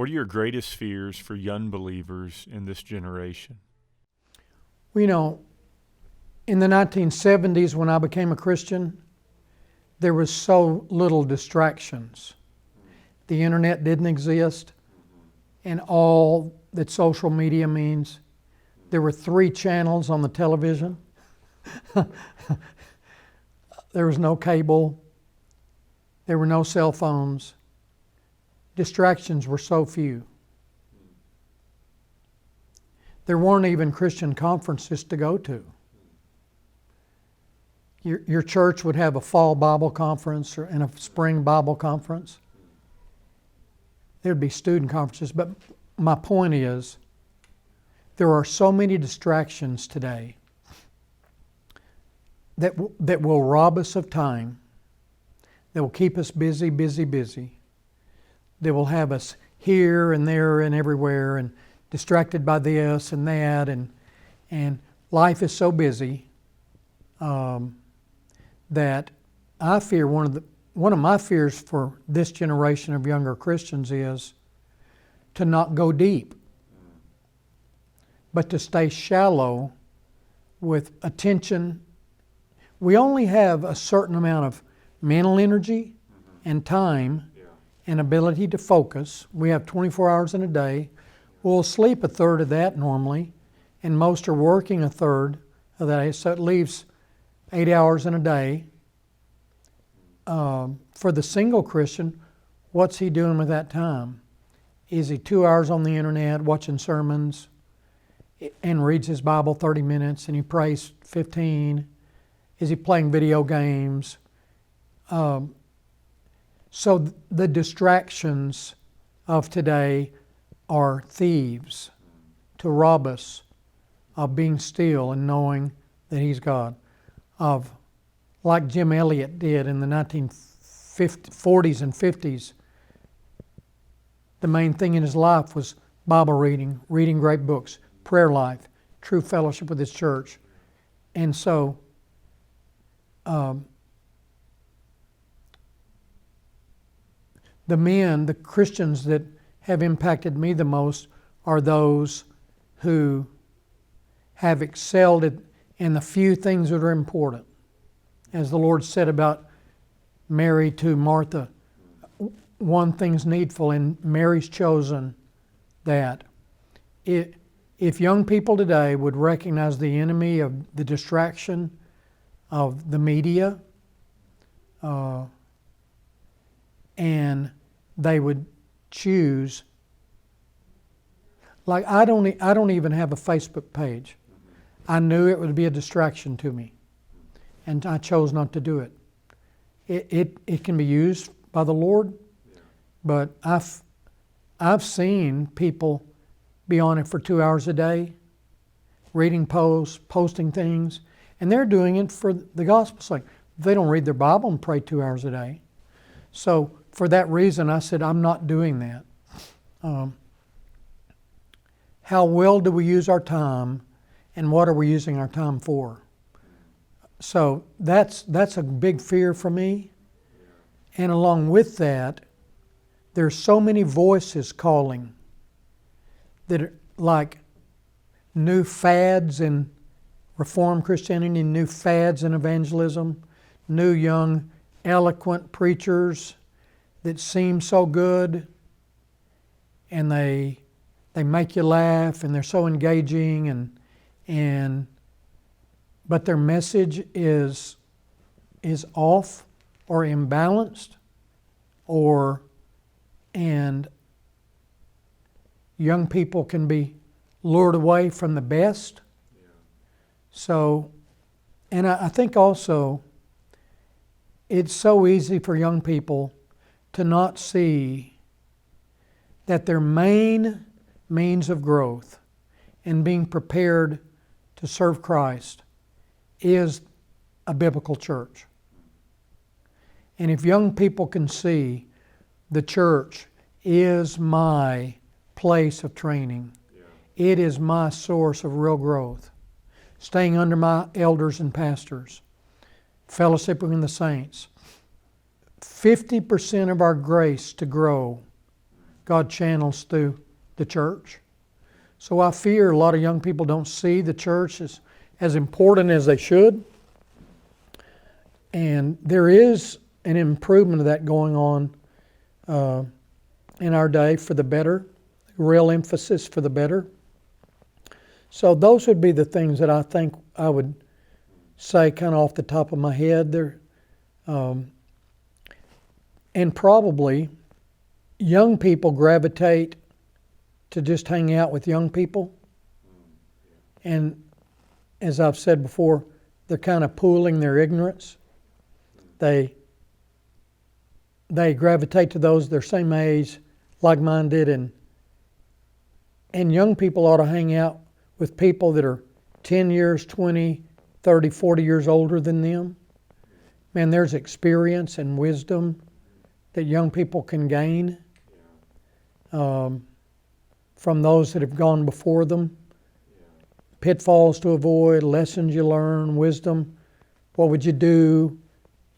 What are your greatest fears for young believers in this generation? Well, you know, in the 1970s when I became a Christian, there was so little distractions. The internet didn't exist, and all that social media means. There were 3 channels on the television. There was no cable. There were no cell phones. Distractions were so few. There weren't even Christian conferences to go to. Your church would have a fall Bible conference and a spring Bible conference. There would be student conferences, but my point is, there are so many distractions today that will rob us of time, that will keep us busy, that will have us here and there and everywhere and distracted by this and that, and life is so busy that I fear one of my fears for this generation of younger Christians is to not go deep, but to stay shallow with attention. We only have a certain amount of mental energy and time and ability to focus. We have 24 hours in a day. We'll sleep a third of that normally, and most are working a third of that, so it leaves 8 hours in a day. For the single Christian, what's he doing with that time? Is he 2 hours on the internet watching sermons and reads his Bible 30 minutes and he prays 15? Is he playing video games? So the distractions of today are thieves to rob us of being still and knowing that He's God. Of, like Jim Elliot did in the 1940s and 50s, the main thing in his life was Bible reading, reading great books, prayer life, true fellowship with his church. And so, the Christians that have impacted me the most are those who have excelled in the few things that are important. As the Lord said about Mary to Martha, one thing's needful, and Mary's chosen that. If young people today would recognize the enemy of the distraction of the media, and they would choose, like I don't even have a Facebook page. I knew it would be a distraction to me, and I chose not to do it. It can be used by the Lord, but I've seen people be on it for 2 hours a day, reading posts, posting things, and they're doing it for the gospel's sake. They don't read their Bible and pray 2 hours a day. So for that reason, I said, I'm not doing that. How well do we use our time, and what are we using our time for? So that's a big fear for me. And along with that, there's so many voices calling that are like new fads in Reformed Christianity, new fads in evangelism, new young eloquent preachers that seem so good, and they make you laugh, and they're so engaging, but their message is off or imbalanced, and young people can be lured away from the best. So, and I think also it's so easy for young people to not see that their main means of growth and being prepared to serve Christ is a biblical church. And if young people can see the church is my place of training, it is my source of real growth, staying under my elders and pastors, fellowshipping with the saints. 50% of our grace to grow God channels through the church. So I fear a lot of young people don't see the church as important as they should. And there is an improvement of that going on in our day for the better, real emphasis for the better. So those would be the things that I think I would say kind of off the top of my head. And probably young people gravitate to just hang out with young people. And as I've said before, they're kind of pooling their ignorance. They gravitate to those their same age, like-minded, and young people ought to hang out with people that are 10 years, 20, 30, 40 years older than them. Man, there's experience and wisdom that young people can gain from those that have gone before them. Pitfalls to avoid, lessons you learn, wisdom. What would you do,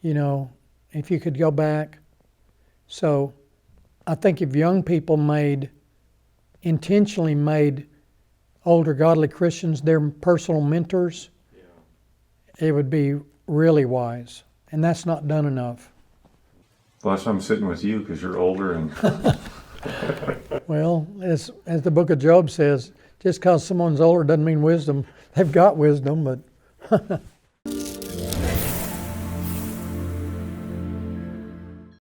if you could go back? So I think if young people intentionally made older godly Christians their personal mentors, it would be really wise. And that's not done enough. Well, that's why I'm sitting with you, because you're older and... Well, as the book of Job says, just because someone's older doesn't mean wisdom. They've got wisdom, but